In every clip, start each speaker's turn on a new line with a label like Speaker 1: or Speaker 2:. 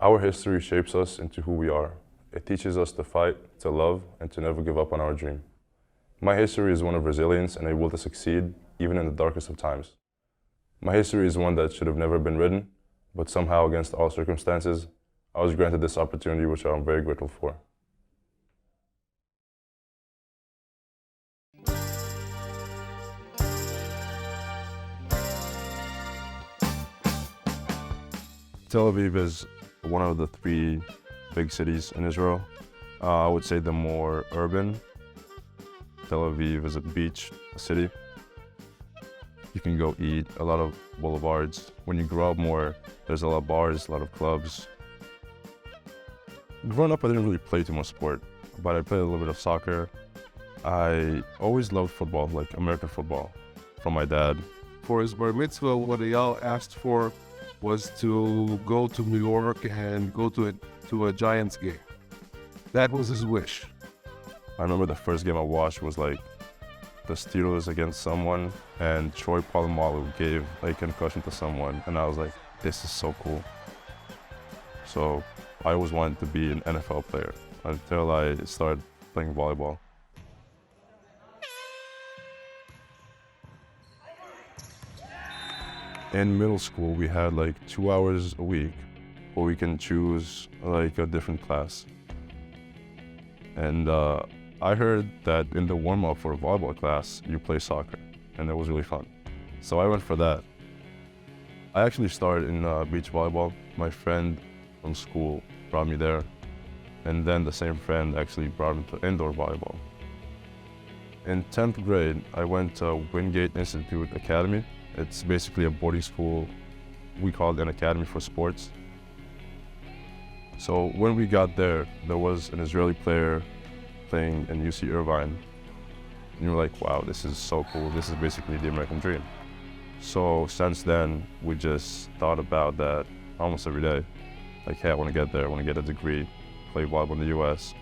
Speaker 1: Our history shapes us into who we are. It teaches us to fight, to love, and to never give up on our dream. My history is one of resilience and a will to succeed, even in the darkest of times. My history is one that should have never been written, but somehow, against all circumstances, I was granted this opportunity, which I'm very grateful for. Tel Aviv is one of the three big cities in Israel. I would say the more urban. Tel Aviv is a beach city. You can go eat, a lot of boulevards. When you grow up more, there's a lot of bars, a lot of clubs. Growing up, I didn't really play too much sport, but I played a little bit of soccer. I always loved football, like American football, from my dad.
Speaker 2: For his bar mitzvah, what Eyal asked for was to go to New York and go to a Giants game. That was his wish.
Speaker 1: I remember the first game I watched was like the Steelers against someone, and Troy Polamalu gave a concussion to someone, and I was like, this is so cool. So I always wanted to be an NFL player until I started playing volleyball. In middle school, we had like 2 hours a week where we can choose like a different class. And I heard that in the warm-up for a volleyball class, you play soccer, and it was really fun. So I went for that. I actually started in beach volleyball. My friend from school brought me there, and then the same friend actually brought me to indoor volleyball. In 10th grade, I went to Wingate Institute Academy. It's basically a boarding school. We call it an academy for sports. So when we got there, there was an Israeli player playing in UC Irvine. And you were like, wow, this is so cool. This is basically the American dream. So since then, we just thought about that almost every day. Like, hey, I want to get there. I want to get a degree, play volleyball in the US.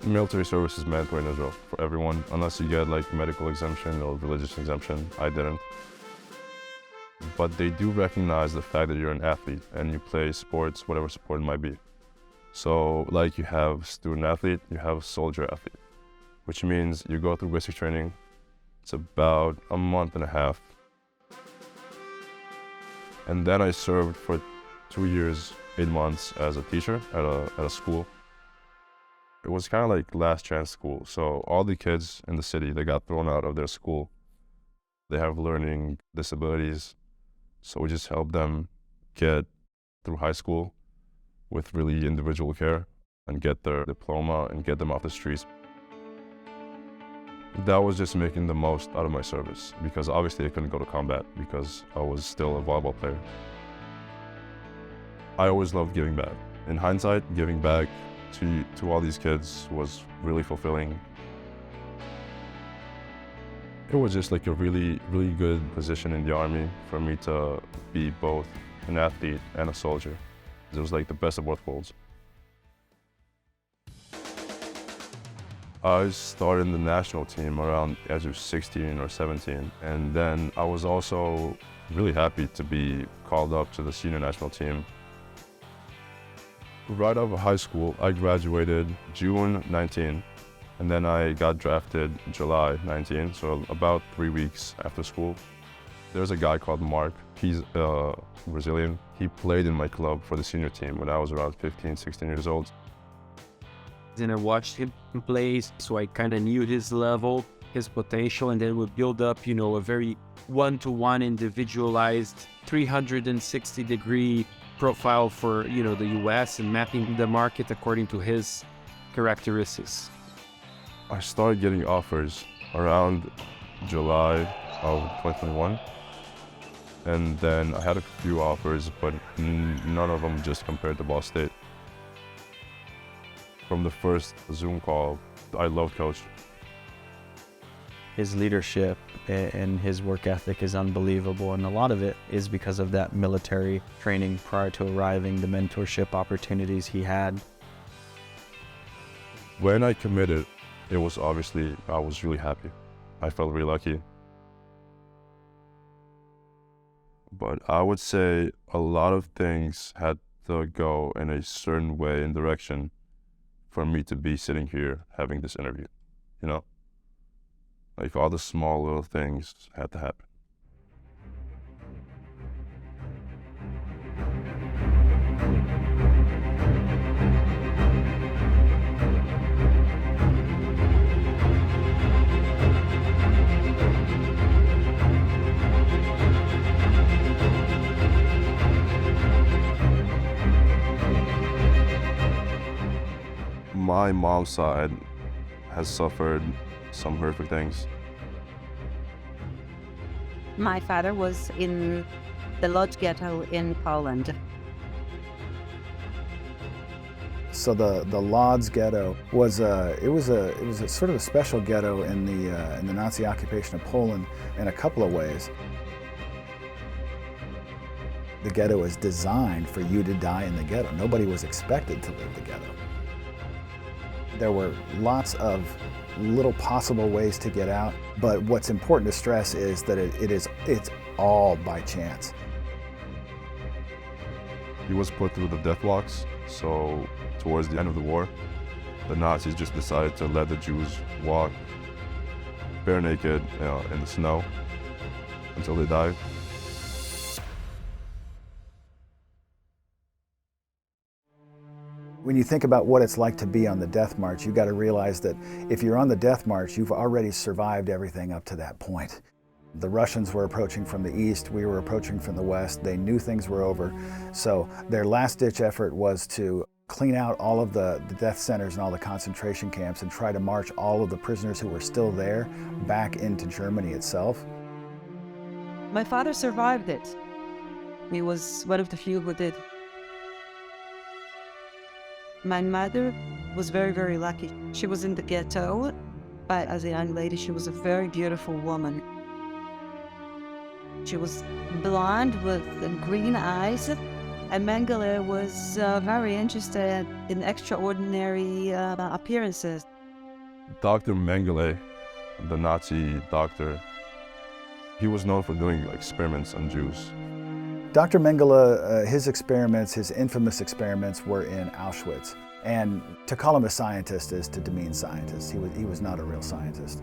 Speaker 1: Military service is mandatory in Israel for everyone, unless you get like medical exemption or religious exemption. I didn't. But they do recognize the fact that you're an athlete and you play sports, whatever sport it might be. So like you have student athlete, you have soldier athlete, which means you go through basic training. It's about a month and a half. And then I served for 2 years, 8 months as a teacher at a school. It was kind of like last chance school. So all the kids in the city, they got thrown out of their school. They have learning disabilities. So we just helped them get through high school with really individual care and get their diploma and get them off the streets. That was just making the most out of my service, because obviously I couldn't go to combat because I was still a volleyball player. I always loved giving back. In hindsight, giving back to all these kids was really fulfilling. It was just like a really, really good position in the army for me to be both an athlete and a soldier. It was like the best of both worlds. I started in the national team around the age of 16 or 17. And then I was also really happy to be called up to the senior national team. Right out of high school, I graduated June 19, and then I got drafted July 19, so about 3 weeks after school. There's a guy called Mark. He's Brazilian. He played in my club for the senior team when I was around 15, 16 years old.
Speaker 3: And I watched him play, so I kind of knew his level, his potential, and then we build up, a very one-to-one individualized 360-degree profile for, the US and mapping the market according to his characteristics.
Speaker 1: I started getting offers around July of 2021. And then I had a few offers, but none of them just compared to Ball State. From the first Zoom call, I loved Coach.
Speaker 4: His leadership and his work ethic is unbelievable, and a lot of it is because of that military training prior to arriving, the mentorship opportunities he had.
Speaker 1: When I committed, I was really happy. I felt really lucky. But I would say a lot of things had to go in a certain way and direction for me to be sitting here having this interview, you know? Like all the small little things had to happen. My mom's side has suffered some horrific things.
Speaker 5: My father was in the Lodz ghetto in Poland.
Speaker 6: So the Lodz ghetto was a sort of a special ghetto in the Nazi occupation of Poland in a couple of ways. The ghetto is designed for you to die in the ghetto. Nobody was expected to live the ghetto. There were lots of little possible ways to get out, but what's important to stress is that it's all by chance.
Speaker 1: He was put through the death blocks, so towards the end of the war, the Nazis just decided to let the Jews walk bare naked, in the snow until they died.
Speaker 6: When you think about what it's like to be on the death march, you've got to realize that if you're on the death march, you've already survived everything up to that point. The Russians were approaching from the east, we were approaching from the west. They knew things were over. So their last-ditch effort was to clean out all of the death centers and all the concentration camps and try to march all of the prisoners who were still there back into Germany itself.
Speaker 5: My father survived it. He was one of the few who did. My mother was very, very lucky. She was in the ghetto, but as a young lady, she was a very beautiful woman. She was blonde with green eyes, and Mengele was very interested in extraordinary appearances.
Speaker 1: Dr. Mengele, the Nazi doctor, he was known for doing experiments on Jews.
Speaker 6: Dr. Mengele, his experiments, his infamous experiments were in Auschwitz. And to call him a scientist is to demean scientists. He was not a real scientist.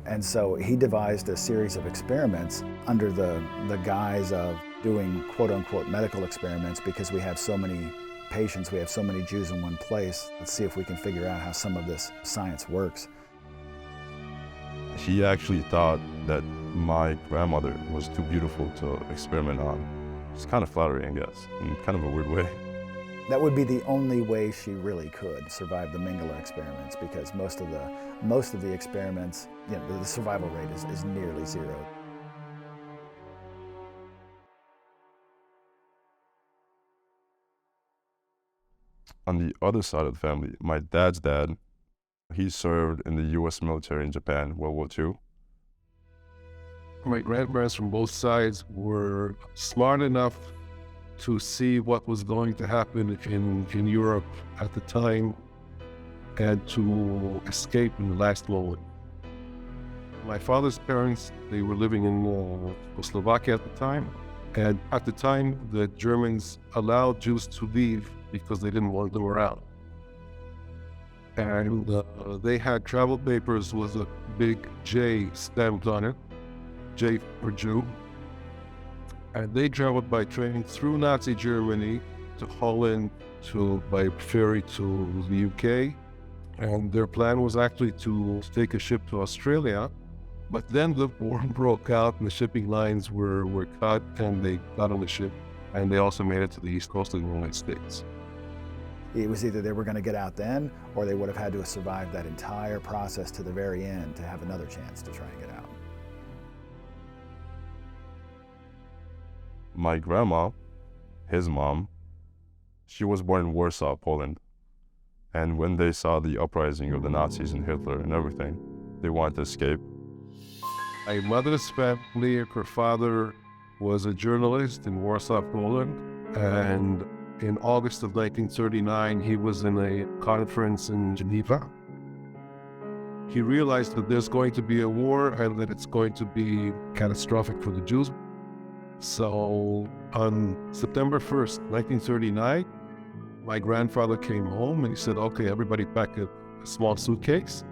Speaker 6: And so he devised a series of experiments under the guise of doing quote-unquote medical experiments because we have so many patients, we have so many Jews in one place. Let's see if we can figure out how some of this science works.
Speaker 1: He actually thought that my grandmother was too beautiful to experiment on. It's kind of flattering, I guess, in kind of a weird way.
Speaker 6: That would be the only way she really could survive the Mengele experiments, because most of the experiments, the survival rate is nearly zero.
Speaker 1: On the other side of the family, my dad's dad, he served in the U.S. military in Japan, World War II.
Speaker 2: My grandparents from both sides were smart enough to see what was going to happen in Europe at the time and to escape in the last moment. My father's parents, they were living in Slovakia at the time. And at the time, the Germans allowed Jews to leave because they didn't want them around. And they had travel papers with a big J stamped on it. J for Jew, and they traveled by train through Nazi Germany to Holland, by ferry to the UK, and their plan was actually to take a ship to Australia, but then the war broke out and the shipping lines were cut, and they got on the ship, and they also made it to the east coast of the United States.
Speaker 6: It was either they were going to get out then, or they would have had to have survived that entire process to the very end to have another chance to try and get out.
Speaker 1: My grandma, his mom, she was born in Warsaw, Poland. And when they saw the uprising of the Nazis and Hitler and everything, they wanted to escape.
Speaker 2: My mother's family, her father was a journalist in Warsaw, Poland, and in August of 1939, he was in a conference in Geneva. He realized that there's going to be a war and that it's going to be catastrophic for the Jews. So on September 1st, 1939, my grandfather came home and he said, okay, everybody pack a small suitcase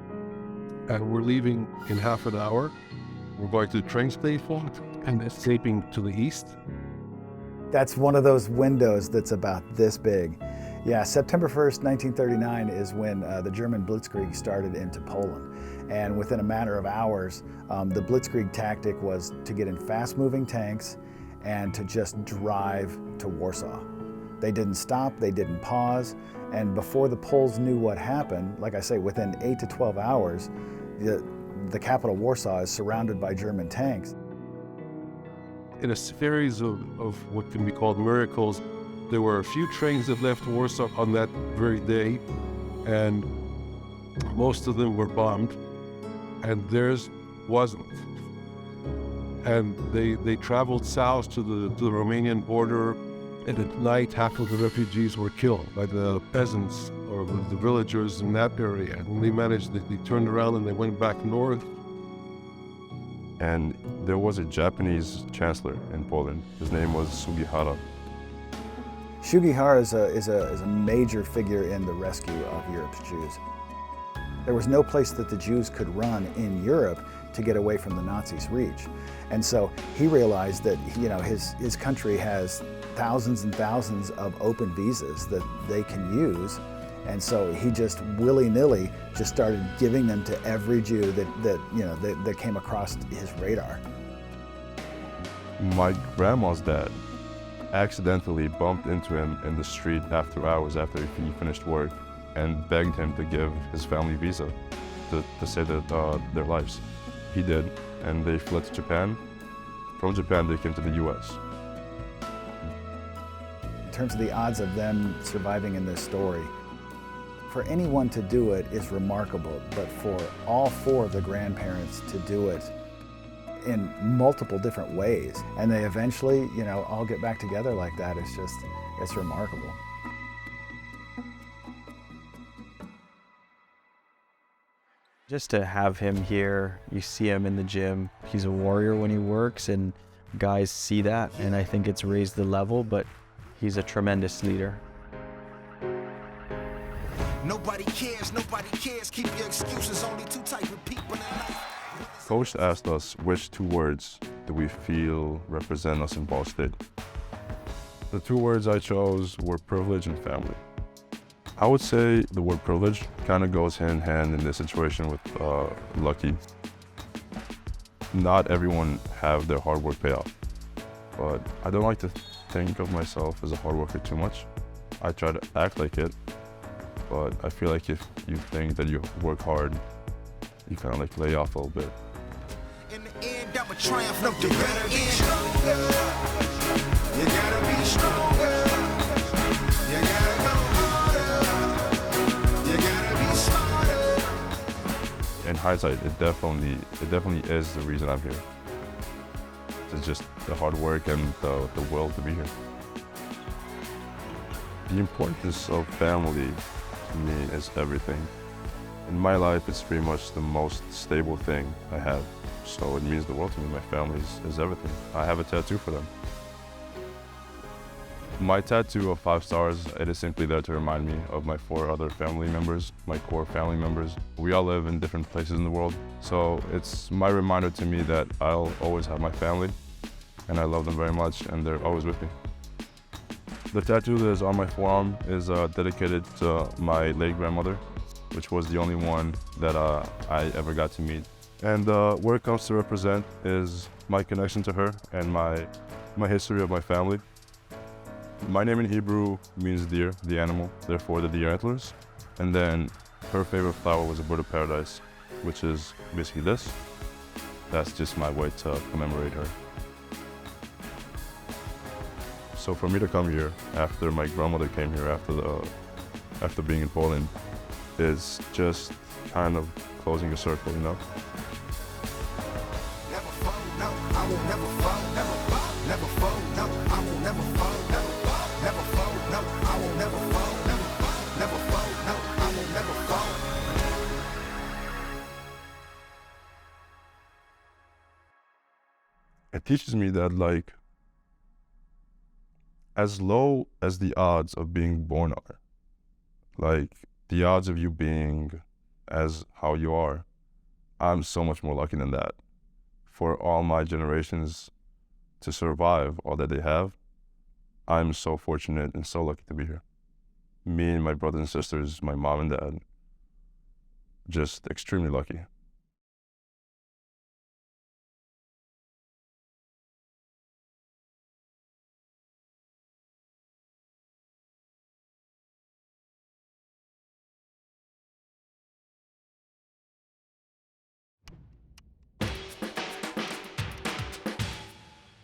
Speaker 2: and we're leaving in half an hour. We're going to the train station and escaping to the east.
Speaker 6: That's one of those windows that's about this big. Yeah, September 1st, 1939 is when the German blitzkrieg started into Poland. And within a matter of hours, the blitzkrieg tactic was to get in fast-moving tanks and to just drive to Warsaw. They didn't stop, they didn't pause, and before the Poles knew what happened, like I say, within 8 to 12 hours, the capital Warsaw is surrounded by German tanks.
Speaker 2: In a series of what can be called miracles, there were a few trains that left Warsaw on that very day, and most of them were bombed, and theirs wasn't. And they traveled south to the Romanian border, and at night half of the refugees were killed by the peasants or the villagers in that area. And when they managed, they turned around and they went back north.
Speaker 1: And there was a Japanese chancellor in Poland. His name was Sugihara.
Speaker 6: Sugihara is a major figure in the rescue of Europe's Jews. There was no place that the Jews could run in Europe to get away from the Nazis' reach. And so he realized that, you know, his country has thousands and thousands of open visas that they can use. And so he just willy-nilly just started giving them to every Jew that came across his radar.
Speaker 1: My grandma's dad accidentally bumped into him in the street after hours after he finished work and begged him to give his family visa to save their lives. He did, and they fled to Japan. From Japan, they came to the US.
Speaker 6: In terms of the odds of them surviving in this story, for anyone to do it is remarkable, but for all four of the grandparents to do it in multiple different ways, and they eventually, you know, all get back together like that, it's remarkable.
Speaker 4: Just to have him here, you see him in the gym. He's a warrior when he works, and guys see that, and I think it's raised the level, but he's a tremendous leader.
Speaker 7: Nobody cares, keep your excuses, only two type of people in life.
Speaker 1: Coach asked us which two words do we feel represent us in Ball State. The two words I chose were privilege and family. I would say the word privilege kind of goes hand in hand in this situation with lucky. Not everyone have their hard work pay off, but I don't like to think of myself as a hard worker too much. I try to act like it, but I feel like if you think that you work hard, you kind of like lay off a little bit.
Speaker 7: In the end, I'm a triumph, no, you gotta be stronger. You gotta be stronger. You gotta go harder. You gotta be smarter.
Speaker 1: In hindsight, it definitely is the reason I'm here. It's just the hard work and the will to be here. The importance of family to me is everything. In my life, it's pretty much the most stable thing I have. So it means the world to me. My family is everything. I have a tattoo for them. My tattoo of 5 stars, it is simply there to remind me of my 4 other family members, my core family members. We all live in different places in the world. So it's my reminder to me that I'll always have my family, and I love them very much, and they're always with me. The tattoo that is on my forearm is dedicated to my late grandmother, which was the only one that I ever got to meet. And where it comes to represent is my connection to her and my history of my family. My name in Hebrew means deer, the animal, therefore the deer antlers. And then her favorite flower was a bird of paradise, which is basically this. That's just my way to commemorate her. So for me to come here after my grandmother came here after being in Poland is just kind of closing a circle, you know?
Speaker 7: Never fall, no, I will never fall, never fall, never fall, no, I will never fall, never fall, never fall, no, I will never fall, never fall, never fall, no, I will never fall.
Speaker 1: It teaches me that, like, as low as the odds of being born are, like the odds of you being as how you are, I'm so much more lucky than that. For all my generations to survive all that they have, I'm so fortunate and so lucky to be here. Me and my brothers and sisters, my mom and dad, just extremely lucky.